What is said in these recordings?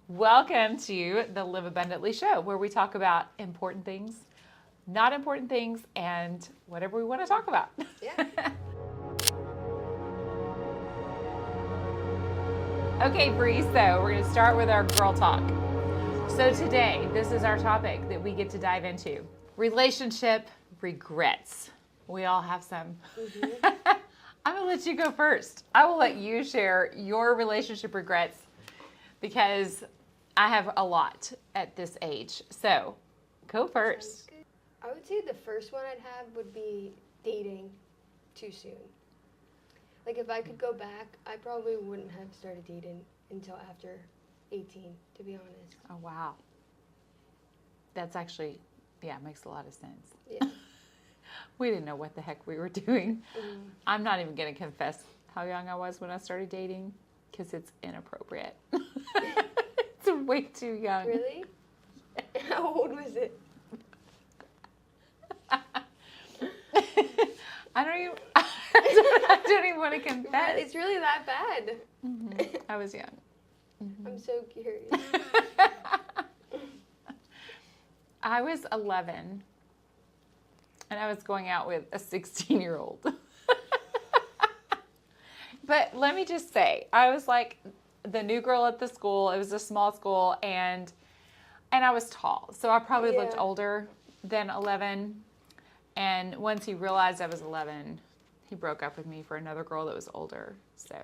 Welcome to the Live Abundantly show, where we talk about important things, not important things, and whatever we want to talk about. Yeah. Okay, Bree, so we're going to start with our girl talk. So today, this is our topic that we get to dive into. Relationship regrets. We all have some. I'm going to let you go first. I will let you share your relationship regrets because I have a lot at this age. So, go first. I would say the first one I'd have would be dating too soon. Like if I could go back, I probably wouldn't have started dating until after 18, to be honest. Oh, wow. That's actually, makes a lot of sense. Yeah. We didn't know what the heck we were doing. I'm not even going to confess how young I was when I started dating because it's inappropriate. It's way too young. Really? How old was it? I don't even want to confess. It's really that bad. I was young. I'm so curious. I was 11, and I was going out with a 16-year-old. But let me just say, I was like the new girl at the school. It was a small school, and I was tall, so I probably looked older than 11. And once he realized I was 11, he broke up with me for another girl that was older. So,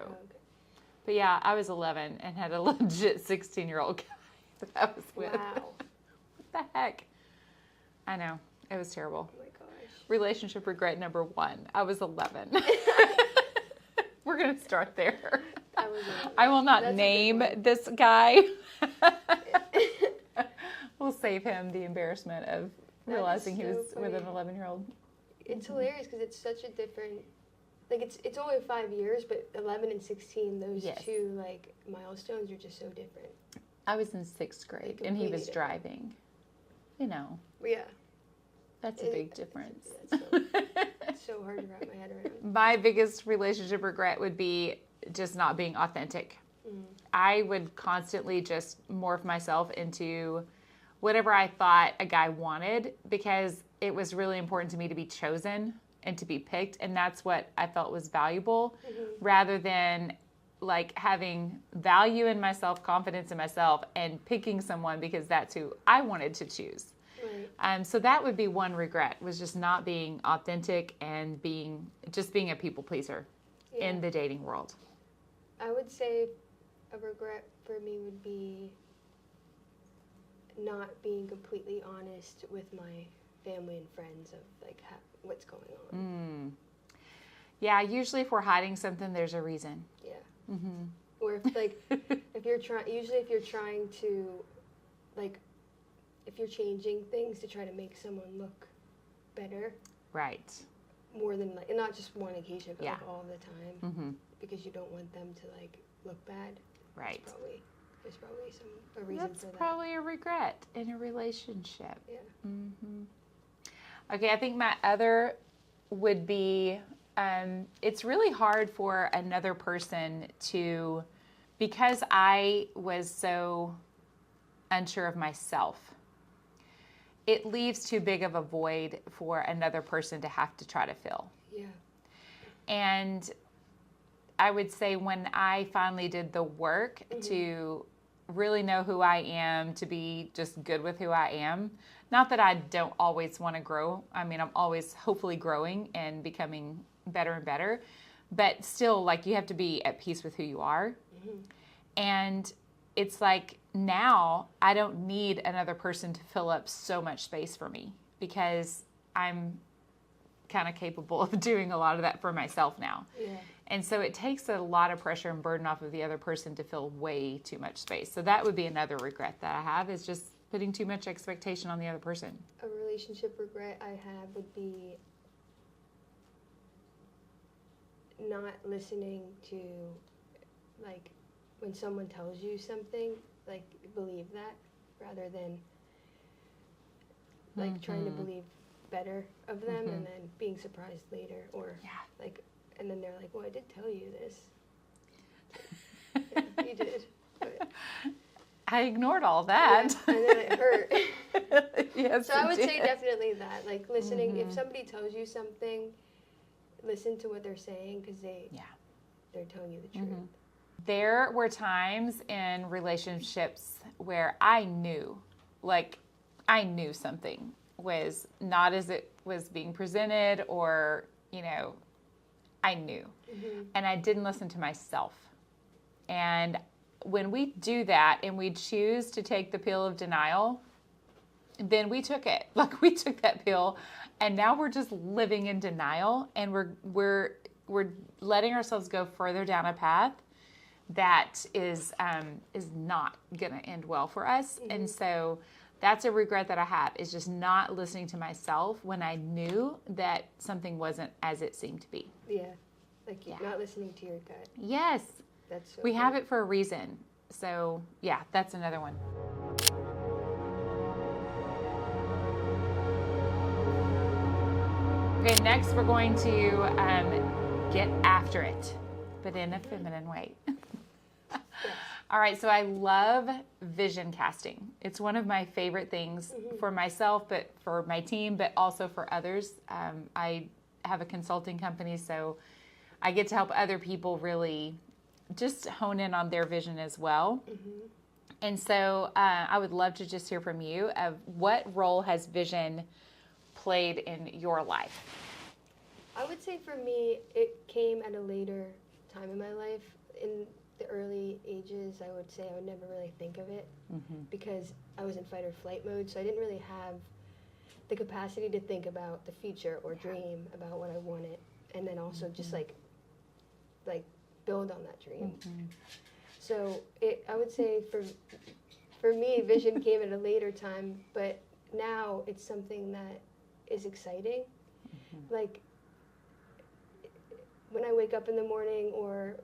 But yeah, I was 11 and had a legit 16-year-old guy that I was with. Wow. What the heck? I know. It was terrible. Oh my gosh. Relationship regret number 1. I was 11. We're going to start there. I will not name this guy. We'll save him the embarrassment of realizing he was with an 11-year-old. It's hilarious because it's such a different, like it's only 5 years, but 11 and 16, those two like milestones are just so different. I was in 6th grade and he was driving. You know. Yeah. That's a big difference. It's so hard to wrap my head around. My biggest relationship regret would be just not being authentic. I would constantly just morph myself into whatever I thought a guy wanted because it was really important to me to be chosen and to be picked, and that's what I felt was valuable rather than like having value in myself, confidence in myself, and picking someone because that's who I wanted to choose. Right. So that would be one regret, was just not being authentic and being a people pleaser in the dating world. I would say a regret for me would be not being completely honest with my family and friends of like what's going on. Yeah, usually if we're hiding something, there's a reason. Yeah. Or if like if you're trying to like if you're changing things to try to make someone look better. Right. More than like, and not just one occasion, but like all the time, because you don't want them to like look bad. Right. There's probably a reason for that. That's probably a regret in a relationship. Yeah. Okay, I think my other would be, it's really hard for another person to, because I was so unsure of myself, it leaves too big of a void for another person to have to try to fill. Yeah. And I would say when I finally did the work to really know who I am, to be just good with who I am, not that I don't always want to grow. I mean, I'm always hopefully growing and becoming better and better, but still, like, you have to be at peace with who you are. And it's like now I don't need another person to fill up so much space for me because I'm kind of capable of doing a lot of that for myself now. Yeah. And so it takes a lot of pressure and burden off of the other person to fill way too much space. So that would be another regret that I have, is just putting too much expectation on the other person. A relationship regret I have would be not listening to, like, when someone tells you something, like, believe that rather than, like, trying to believe better of them and then being surprised later, or like, and then they're like, well, I did tell you this. You did. But I ignored all that. Yeah, and then it hurt. Yes, So I it would say did. definitely that, like listening. If somebody tells you something, listen to what they're saying because Yeah. they're telling you the truth. There were times in relationships where I knew something was not as it was being presented, or, I knew. And I didn't listen to myself. And when we do that and we choose to take the pill of denial, then we took it. Like, we took that pill, and now we're just living in denial, and we're letting ourselves go further down a path that is not going to end well for us. And so that's a regret that I have, is just not listening to myself when I knew that something wasn't as it seemed to be. Yeah, like you're not listening to your gut. Yes, That's so we good. have it for a reason. So yeah, that's another one. Okay, next we're going to get after it, but in a feminine way. All right, so I love vision casting. It's one of my favorite things for myself, but for my team, but also for others. I have a consulting company, so I get to help other people really just hone in on their vision as well. And so I would love to just hear from you of what role has vision played in your life? I would say for me, it came at a later time in my life. In the early ages, I would say I would never really think of it because I was in fight or flight mode, so I didn't really have the capacity to think about the future or dream about what I wanted, and then also just like build on that dream. So I would say for me, vision came at a later time, but now it's something that is exciting. Like when I wake up in the morning or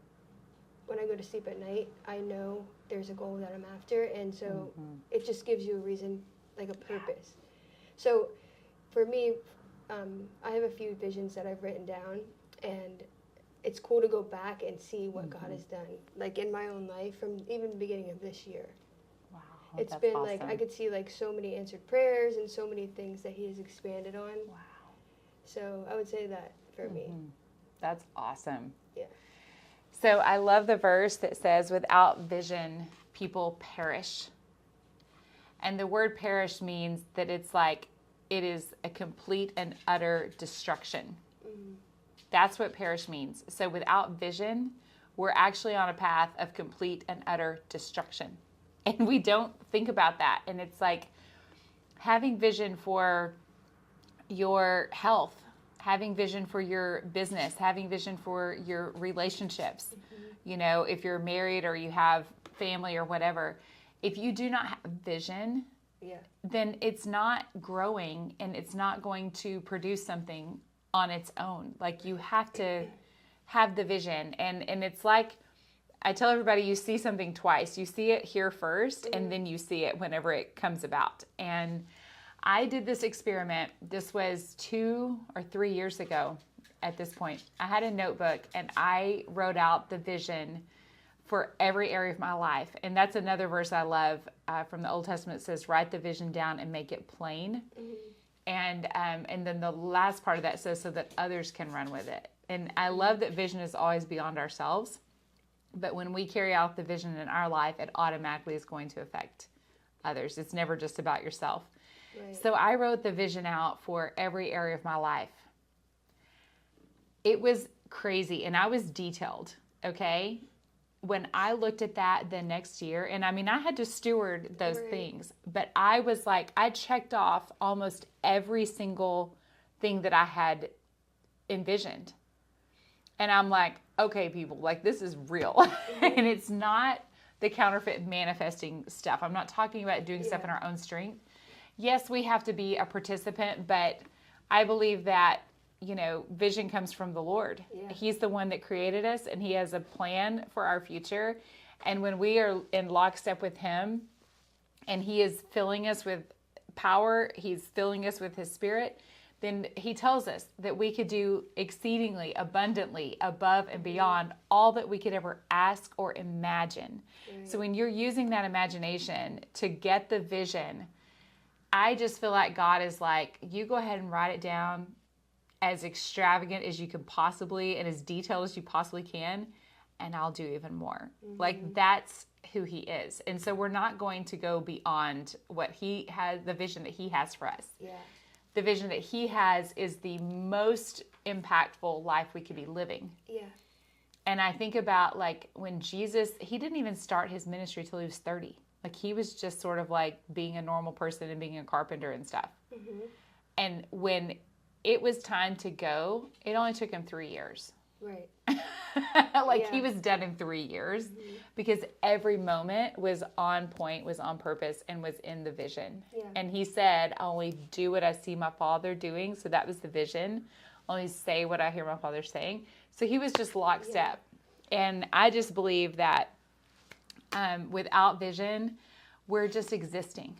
when I go to sleep at night, I know there's a goal that I'm after, and so it just gives you a reason, like a purpose. So for me, I have a few visions that I've written down, and it's cool to go back and see what God has done, like in my own life from even the beginning of this year. Wow, It's that's been awesome. like I could see like so many answered prayers and so many things that He has expanded on. Wow, So I would say that for me. that's awesome. Yeah. So I love the verse that says, "Without vision, people perish." And the word perish means that it's like it is a complete and utter destruction. That's what perish means. So without vision, we're actually on a path of complete and utter destruction. And we don't think about that. And it's like having vision for your health, having vision for your business, having vision for your relationships. You know, if you're married or you have family or whatever, if you do not have vision, then it's not growing and it's not going to produce something on its own. Like, you have to have the vision. And it's like, I tell everybody, you see something twice. You see it here first, and then you see it whenever it comes about. And I did this experiment. This was 2 or 3 years ago at this point. I had a notebook, and I wrote out the vision for every area of my life. And that's another verse I love from the Old Testament. It says, "Write the vision down and make it plain." And then the last part of that says, "So that others can run with it." And I love that vision is always beyond ourselves. But when we carry out the vision in our life, it automatically is going to affect others. It's never just about yourself. Right. So I wrote the vision out for every area of my life. It was crazy, and I was detailed, okay? When I looked at that the next year, and I mean, I had to steward those things, but I was like, I checked off almost every single thing that I had envisioned. And I'm like, okay, people, like, this is real. And it's not the counterfeit manifesting stuff. I'm not talking about doing stuff in our own strength. Yes, we have to be a participant, but I believe that, you know, vision comes from the Lord. He's the one that created us, and He has a plan for our future. And when we are in lockstep with Him, and He is filling us with power, He's filling us with His Spirit, then he tells us that we could do exceedingly abundantly above and beyond all that we could ever ask or imagine. So when you're using that imagination to get the vision, I just feel like God is like, you go ahead and write it down as extravagant as you can possibly and as detailed as you possibly can, and I'll do even more. Like, that's who he is. And so we're not going to go beyond what he has, the vision that he has for us. Yeah. The vision that he has is the most impactful life we could be living. Yeah. And I think about, like, when Jesus, he didn't even start his ministry till he was 30. Like, he was just sort of like being a normal person and being a carpenter and stuff. And when it was time to go, it only took him 3 years. Right. He was done in 3 years because every moment was on point, was on purpose, and was in the vision. Yeah. And he said, I only do what I see my Father doing. So that was the vision. I only say what I hear my Father saying. So he was just lockstep. And I just believe that without vision, we're just existing.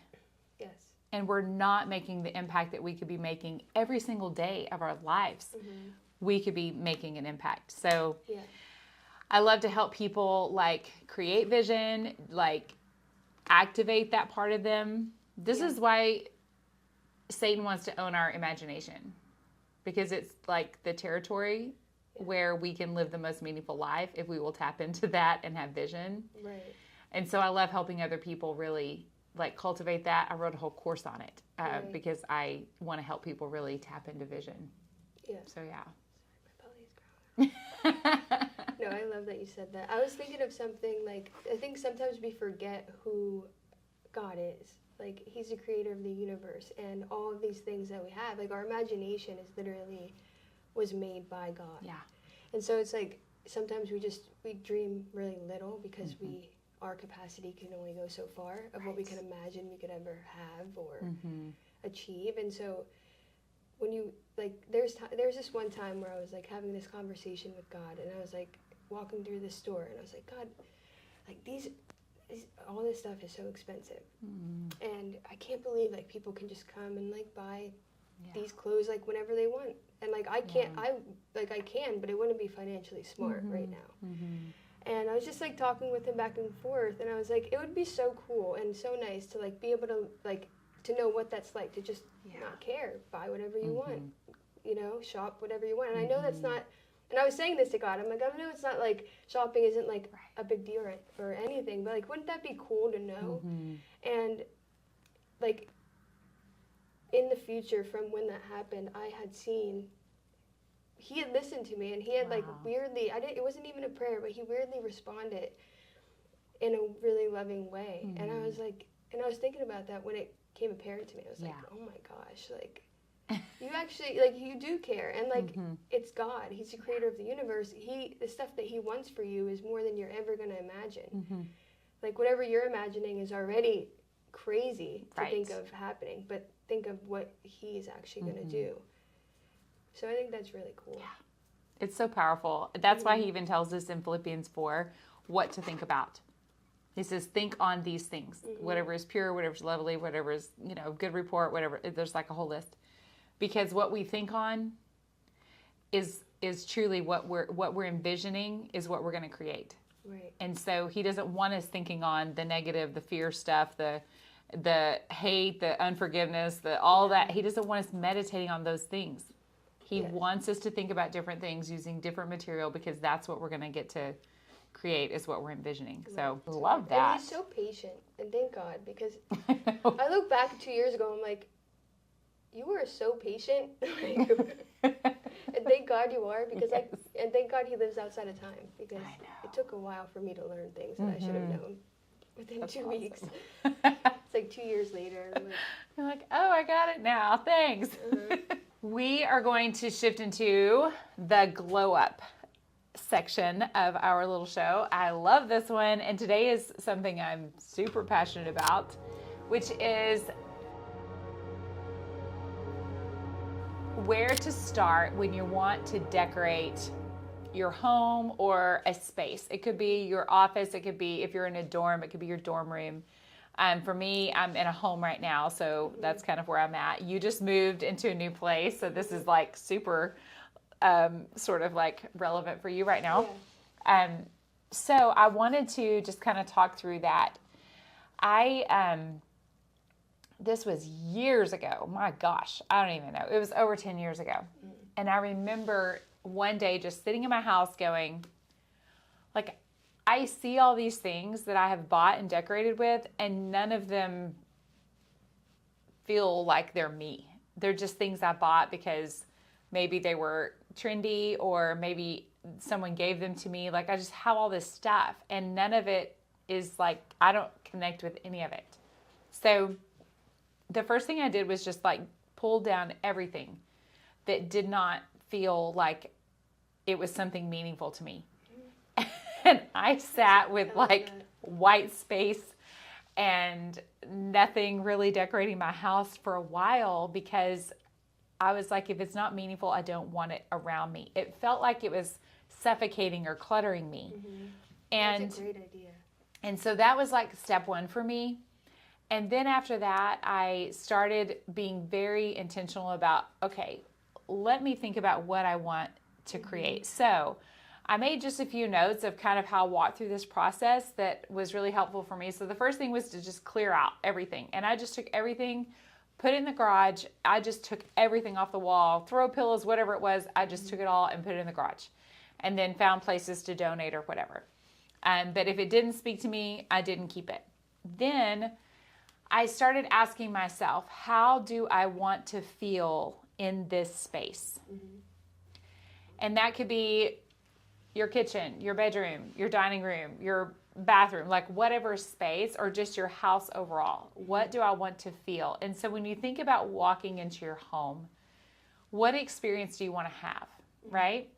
Yes. And we're not making the impact that we could be making every single day of our lives. We could be making an impact. So Yeah. I love to help people, like, create vision, like, activate that part of them. This is why Satan wants to own our imagination, because it's like the territory where we can live the most meaningful life if we will tap into that and have vision. Right. And so I love helping other people really, like, cultivate that. I wrote a whole course on it because I want to help people really tap into vision. Yeah. So, yeah. My belly's growling. No, I love that you said that. I was thinking of something like, I think sometimes we forget who God is. Like, he's the creator of the universe and all of these things that we have. Like, our imagination is literally was made by God. Yeah. And so it's like sometimes we dream really little because our capacity can only go so far of what we can imagine we could ever have or achieve. And so when you, like, there's this one time where I was like having this conversation with God, and I was like walking through the store, and I was like, God, like these all this stuff is so expensive, and I can't believe like people can just come and like buy these clothes like whenever they want, and like I can't, I can, but it wouldn't be financially smart right now. And I was just like talking with him back and forth, and I was like, it would be so cool and so nice to like be able to like to know what that's like to just not care, buy whatever you want, you know, shop whatever you want. And I know that's not, and I was saying this to God, I'm like, I know it's not like shopping isn't like a big deal or anything, but like, wouldn't that be cool to know? And like in the future from when that happened, I had seen, he had listened to me, and he had like weirdly, it wasn't even a prayer, but he weirdly responded in a really loving way. And I was like, and I was thinking about that when it became apparent to me. I was like, oh my gosh, like you actually, like, you do care. And like, it's God, he's the creator of the universe. The stuff that he wants for you is more than you're ever going to imagine. Like whatever you're imagining is already crazy to think of happening, but think of what he's actually going to do. So I think that's really cool. Yeah. It's so powerful. That's why he even tells us in Philippians 4 what to think about. He says, think on these things. Whatever is pure, whatever is lovely, whatever is, you know, good report, whatever. There's like a whole list. Because what we think on is truly what we're envisioning is what we're going to create. Right. And so he doesn't want us thinking on the negative, the fear stuff, the hate, the unforgiveness, all that. He doesn't want us meditating on those things. He wants us to think about different things using different material, because that's what we're going to get to create, is what we're envisioning. So love that. And he's so patient, and thank God, because I look back 2 years ago, I'm like, you were so patient. And thank God you are, because and thank God he lives outside of time, because it took a while for me to learn things that I should have known within 2 weeks. It's like 2 years later. You're like, oh, I got it now. Thanks. We are going to shift into the glow up section of our little show. I love this one. And today is something I'm super passionate about, which is where to start when you want to decorate your home or a space. It could be your office. It could be, if you're in a dorm, it could be your dorm room. For me, I'm in a home right now, so that's kind of where I'm at. You just moved into a new place, so this is like super sort of like relevant for you right now. So I wanted to just kind of talk through that. This was years ago. My gosh, I don't even know. It was over 10 years ago. And I remember one day just sitting in my house going, like, I see all these things that I have bought and decorated with, and none of them feel like they're me. They're just things I bought because maybe they were trendy or maybe someone gave them to me. Like, I just have all this stuff, and none of it is like, I don't connect with any of it. So the first thing I did was just like pull down everything that did not feel like it was something meaningful to me. And I sat with like white space and nothing really decorating my house for a while because I was like, if it's not meaningful, I don't want it around me. It felt like it was suffocating or cluttering me. And That's a great idea. And so that was like step one for me. And then after that, I started being very intentional about, okay, let me think about what I want to create. So I made just a few notes of kind of how I walked through this process that was really helpful for me. So the first thing was to just clear out everything. And I just took everything, put it in the garage. I just took everything off the wall, throw pillows, whatever it was. I just took it all and put it in the garage and then found places to donate or whatever. But if it didn't speak to me, I didn't keep it. Then I started asking myself, how do I want to feel in this space? And that could be your kitchen, your bedroom, your dining room, your bathroom, like whatever space, or just your house overall. What do I want to feel? And so when you think about walking into your home, what experience do you want to have, right?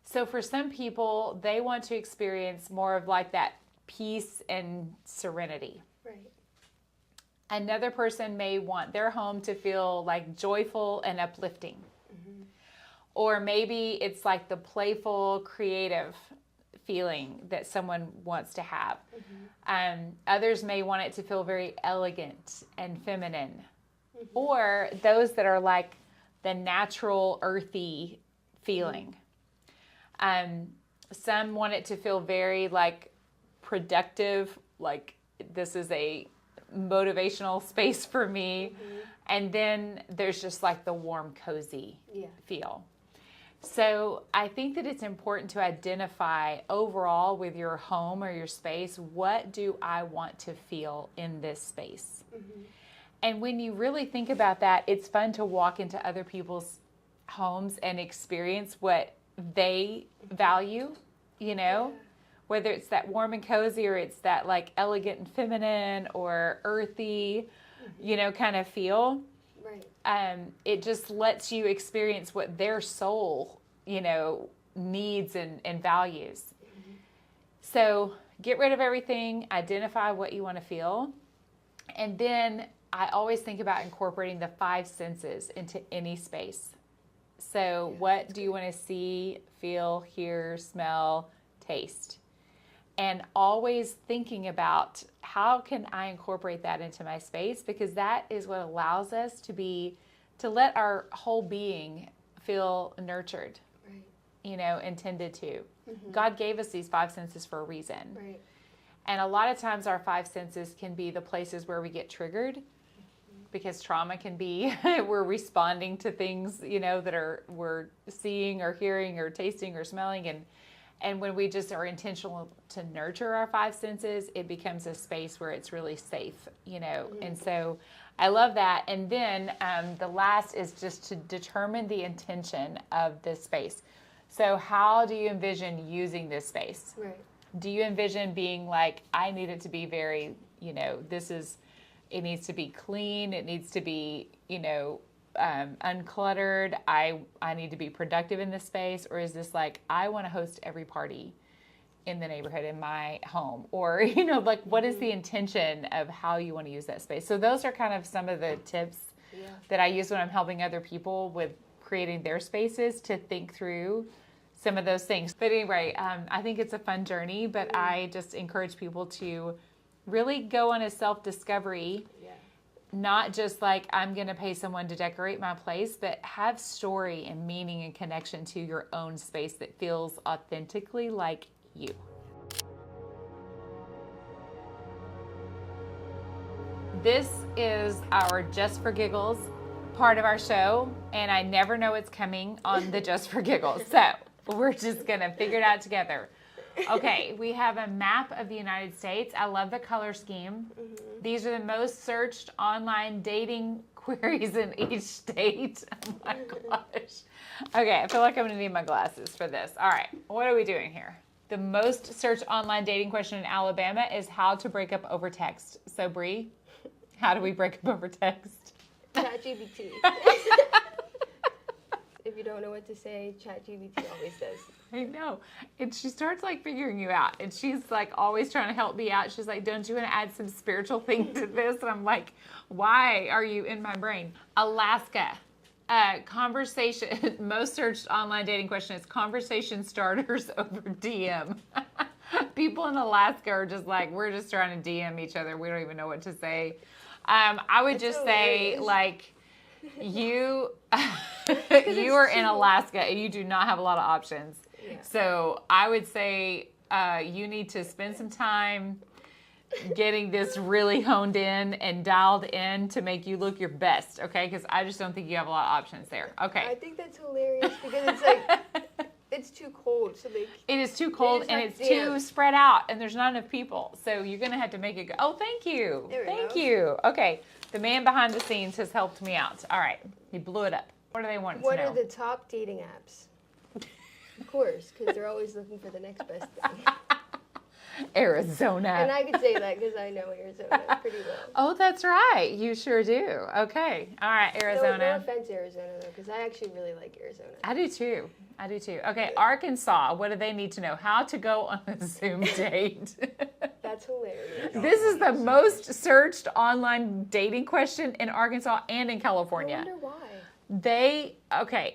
So for some people, they want to experience more of like that peace and serenity. Right. Another person may want their home to feel like joyful and uplifting. Or maybe it's like the playful, creative feeling that someone wants to have. Others may want it to feel very elegant and feminine. Or those that are like the natural, earthy feeling. Some want it to feel very like productive, like this is a motivational space for me. And then there's just like the warm, cozy feel. So I think that it's important to identify overall with your home or your space, what do I want to feel in this space? And when you really think about that, it's fun to walk into other people's homes and experience what they value, you know, whether it's that warm and cozy or it's that like elegant and feminine or earthy, you know, kind of feel. Right. It just lets you experience what their soul, you know, needs and values. So get rid of everything, identify what you want to feel. And then I always think about incorporating the 5 senses into any space. So what do you want to see, feel, hear, smell, taste? And always thinking about how can I incorporate that into my space, because that is what allows us to let our whole being feel nurtured, Right. you know, intended to. God gave us these 5 senses for a reason. Right. And a lot of times our 5 senses can be the places where we get triggered, because trauma can be, we're responding to things, you know, that we're seeing or hearing or tasting or smelling. And when we just are intentional to nurture our 5 senses, it becomes a space where it's really safe, you know. And so I love that. And then the last is just to determine the intention of this space. So how do you envision using this space? Right. Do you envision being like, I need it to be very, you know, it needs to be clean. It needs to be, you know, uncluttered. I need to be productive in this space. Or is this like, I want to host every party in the neighborhood in my home? Or, you know, like what is the intention of how you want to use that space? So those are kind of some of the tips that I use when I'm helping other people with creating their spaces, to think through some of those things. But anyway, I think it's a fun journey, but I just encourage people to Really go on a self-discovery, Yeah. not just like I'm going to pay someone to decorate my place, but have story and meaning and connection to your own space that feels authentically like you. This is our Just for Giggles part of our show, and I never know it's coming on the Just for Giggles. So we're just going to figure it out together. Okay, we have a map of the United States. I love the color scheme. These are the most searched online dating queries in each state. Oh my gosh. Okay, I feel like I'm going to need my glasses for this. All right, what are we doing here? The most searched online dating question in Alabama is how to break up over text. So, Bree, how do we break up over text? ChatGPT. If you don't know what to say, ChatGPT always does. I know. And she starts like figuring you out. And she's like always trying to help me out. She's like, don't you want to add some spiritual thing to this? And I'm like, why are you in my brain? Alaska. Conversation. Most searched online dating question is conversation starters over DM. People in Alaska are just like, we're just trying to DM each other. We don't even know what to say. I would just say, like, you you are in Alaska and you do not have a lot of options. Yeah. So I would say you need to spend some time getting this really honed in and dialed in to make you look your best, okay? Because I just don't think you have a lot of options there. I Okay. think that's hilarious because it's like, it's too cold. So like, It is too cold and it's too spread out and there's not enough people. So you're going to have to make it go. Oh, thank you. There we Thank go. you. Okay. The man behind the scenes has helped me out. All right. He blew it up. What do they want what to know? are the top dating apps? Of course, because they're always looking for the next best thing. Arizona. And I could say that because I know Arizona pretty well. Oh, that's right. You sure do. Okay. All right, Arizona. No offense, Arizona, though, because I actually really like Arizona. I do too. I do too. Okay, Arkansas. What do they need to know? How to go on a Zoom date. That's hilarious. This is the most searched online dating question in Arkansas and in I California. wonder why.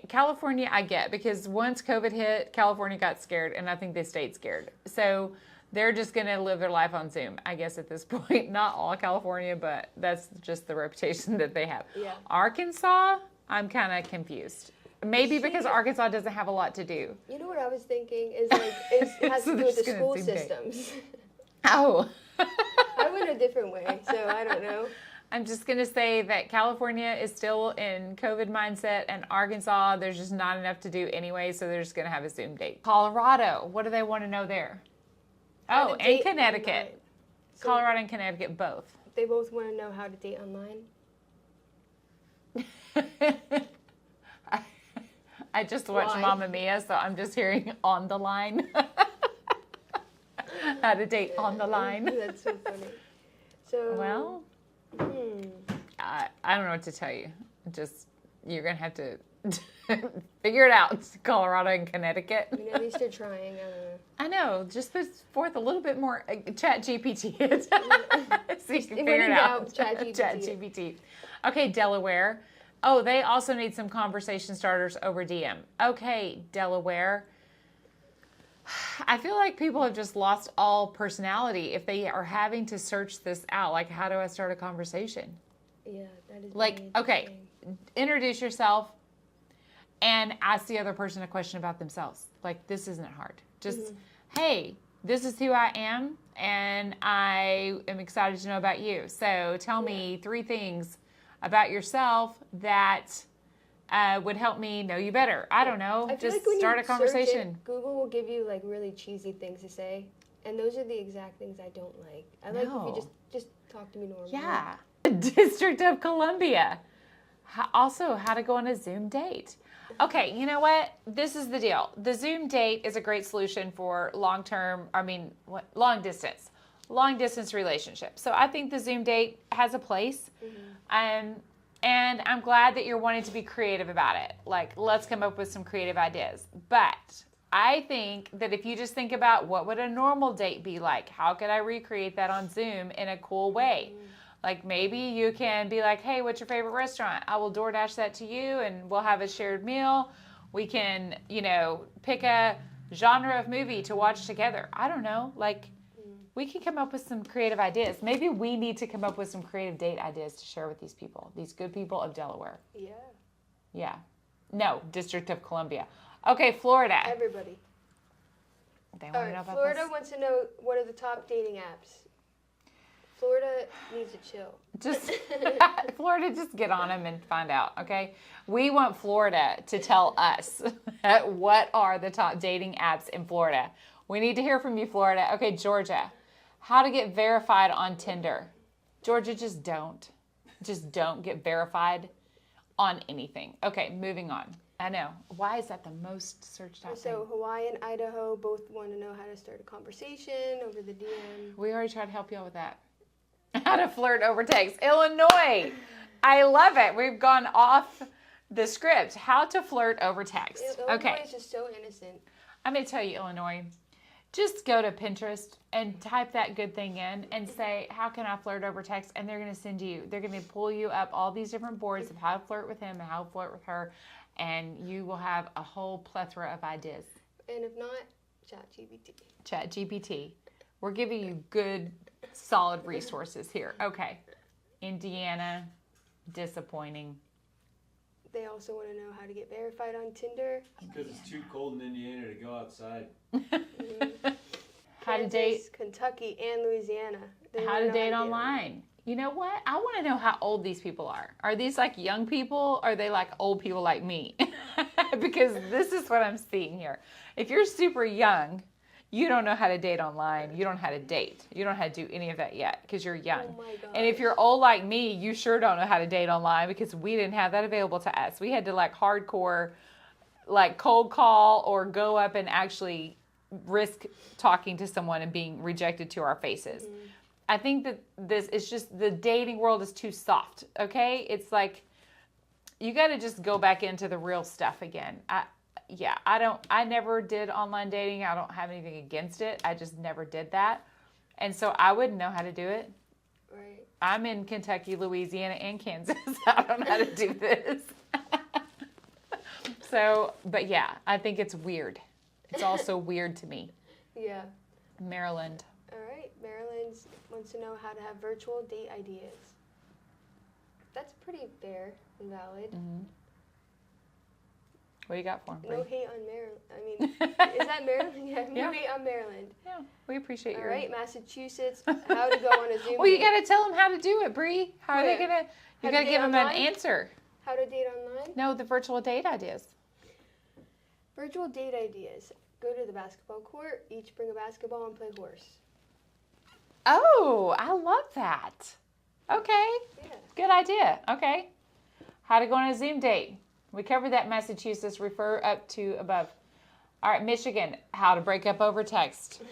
California I get because once COVID hit, California got scared and I think they stayed scared. So they're just going to live their life on Zoom, I guess, at this point. Not all California, but that's just the reputation that they have. Yeah. Arkansas, I'm kind of confused. Maybe because Arkansas doesn't have a lot to do. You know what I was thinking is like it has So to do they're with the just gonna school Zoom date. systems. Oh. I went a different way, so I don't know. I'm just going to say that California is still in COVID mindset and Arkansas, there's just not enough to do anyway, so they're just going to have a Zoom date. Colorado, what do they want to know there? How Oh, to and date Connecticut. online. So Colorado and Connecticut both. they both want to know how to date online. I just watched Why? Mamma Mia, so I'm just hearing on the line. How to date on the line. That's so funny. So Well, I don't know what to tell you. Just, you're going to have to figure it out. Colorado and Connecticut. I mean, at least they're trying. I don't know. I know. Just put forth a little bit more chat GPT. So you can When figure in it out. doubt, ChatGPT. ChatGPT. Okay, Delaware. Oh, they also need some conversation starters over DM. Okay, Delaware. I feel like people have just lost all personality if they are having to search this out. Like, how do I start a conversation? Yeah, that is Like, very okay, interesting. introduce yourself and ask the other person a question about themselves. Like, this isn't hard. Just, hey, this is who I am, and I am excited to know about you. So tell me 3 things about yourself that would help me know you better. I don't know. I feel Just like when start you a conversation. search it, Google will give you like really cheesy things to say, and those are the exact things I don't like. I like if No. you just talk to me normally. Yeah. District of Columbia. Also, how to go on a Zoom date. Okay, you know what? This is the deal. The Zoom date is a great solution for long distance relationships. So I think the Zoom date has a place. And I'm glad that you're wanting to be creative about it. Like, let's come up with some creative ideas. But I think that if you just think about what would a normal date be like, how could I recreate that on Zoom in a cool way? Like, maybe you can be like, hey, what's your favorite restaurant? I will DoorDash that to you and we'll have a shared meal. We can, pick a genre of movie to watch together. I don't know. Like, we can come up with some creative ideas. Maybe we need to come up with some creative date ideas to share with these people, these good people of Delaware. Yeah. Yeah. No, District of Columbia. Okay, Florida. Everybody. They All want to know right. about Florida this. wants to know what are the top dating apps. Florida needs to chill. Just Florida, just get on them and find out, okay? We want Florida to tell us what are the top dating apps in Florida. We need to hear from you, Florida. Okay, Georgia, how to get verified on Tinder. Georgia, just don't. Just don't get verified on anything. Okay, moving on. I know. Why is that the most searched out thing? So Hawaii and Idaho both want to know how to start a conversation over the DM. We already tried to help you all with that. How to flirt over text. Illinois. I love it. We've gone off the script. How to flirt over text. Okay. Illinois is just so innocent. I'm going to tell you, Illinois, just go to Pinterest and type that good thing in and say, how can I flirt over text? And they're going to they're going to pull you up all these different boards of how to flirt with him and how to flirt with her. And you will have a whole plethora of ideas. And if not, ChatGPT. ChatGPT. We're giving you good, solid resources here. Okay. Indiana, disappointing. They also want to know how to get verified on Tinder. Because it's too cold in Indiana to go outside. How to date. Kansas, Kentucky, and Louisiana. They How wanna to know date online. You know what? I want to know how old these people are. Are these like young people? Or are they like old people like me? Because this is what I'm seeing here. If you're super young, you don't know how to date online. You don't know how to date. You don't know how to do any of that yet because you're young. Oh my gosh. And if you're old like me, you sure don't know how to date online because we didn't have that available to us. We had to like hardcore, like cold call or go up and actually risk talking to someone and being rejected to our faces. Mm-hmm. I think that this is just, the dating world is too soft, okay? It's like, you got to just go back into the real stuff again. I never did online dating. I don't have anything against it. I just never did that. And so I wouldn't know how to do it. Right. I'm in Kentucky, Louisiana, and Kansas. I don't know how to do this. So, but yeah, I think it's weird. It's also weird to me. Yeah. Maryland. All right. Maryland wants to know how to have virtual date ideas. That's pretty fair and valid. Mm-hmm. What do you got for him? No hate on Maryland. I mean, is that Maryland? Yeah, no hate on Maryland. Yeah, we appreciate All your... right, Massachusetts, how to go on a Zoom Well, you date. got to tell them how to do it, Bree. How are they Where? going to... You How to got to date give them an online? answer. How to date online? No, the virtual date ideas. Virtual date ideas. Go to the basketball court, each bring a basketball and play horse. Oh, I love that. Okay. Yeah. Good idea. Okay. How to go on a Zoom date. We covered that, Massachusetts. Refer up to above. All right, Michigan. How to break up over text.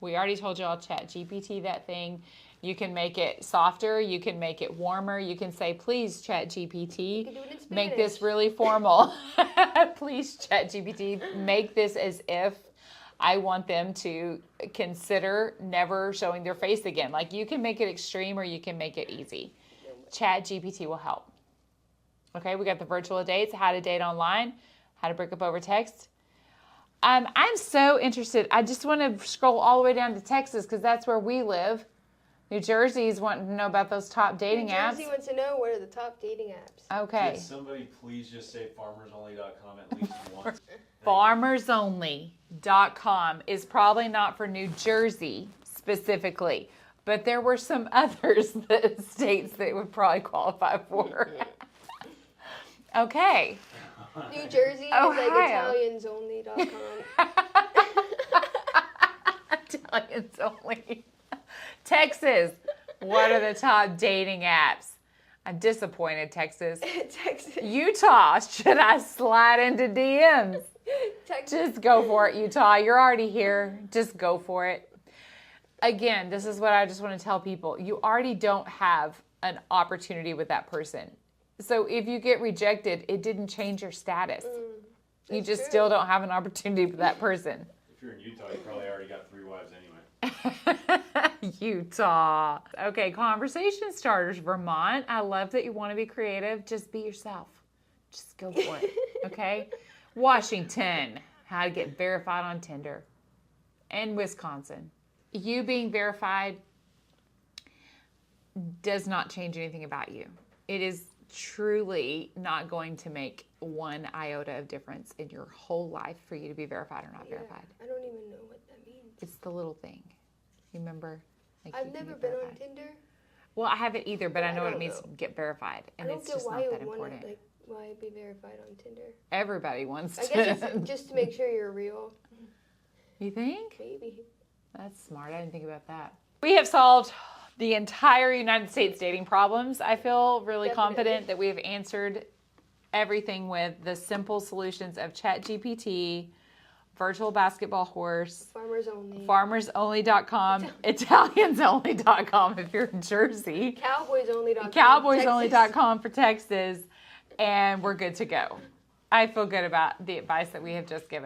We already told you all, ChatGPT that thing. You can make it softer. You can make it warmer. You can say, please, ChatGPT, You can do it in make this Spanish. really formal. Please, ChatGPT, make this as if I want them to consider never showing their face again. Like, you can make it extreme or you can make it easy. ChatGPT will help. Okay, we got the virtual dates, how to date online, how to break up over text. I'm so interested. I just want to scroll all the way down to Texas because that's where we live. New Jersey's wanting to know about those top dating New apps. Jersey wants to know what are the top dating apps. Okay. Can somebody please just say farmersonly.com at least once? Farmersonly.com is probably not for New Jersey specifically, but there were some others states that would probably qualify for. Okay. New Jersey is Ohio. like ItaliansOnly.com. Italians only. Texas. What are the top dating apps? I'm disappointed, Texas. Texas. Utah. Should I slide into DMs? Texas. Just go for it, Utah. You're already here. Just go for it. Again, this is what I just want to tell people. You already don't have an opportunity with that person. So if you get rejected, it didn't change your status. You just true. still don't have an opportunity with that person. If you're in Utah, you probably already got 3 wives anyway. Utah. Okay, conversation starters, Vermont. I love that you want to be creative. Just be yourself. Just go for it. Okay? Washington. How to get verified on Tinder. And Wisconsin. you being verified does not change anything about you. It is truly not going to make one iota of difference in your whole life for you to be verified or not Yeah, verified. I don't even know what that means. It's the little thing. You remember? Like, I've you can never get been on verified. Tinder. Well, I haven't either, but I know what it don't means know. to get verified, and I don't it's get just why not you that would important. want to, why be verified on Tinder. Everybody wants I to. guess it's just to make sure you're real. You think? Maybe. That's smart. I didn't think about that. We have solved the entire United States dating problems. I feel really Definitely. confident that we have answered everything with the simple solutions of ChatGPT, virtual basketball horse, Farmers only. farmersonly.com, italiansonly.com if you're in Jersey, Cowboysonly.com. cowboysonly.com for Texas, and we're good to go. I feel good about the advice that we have just given.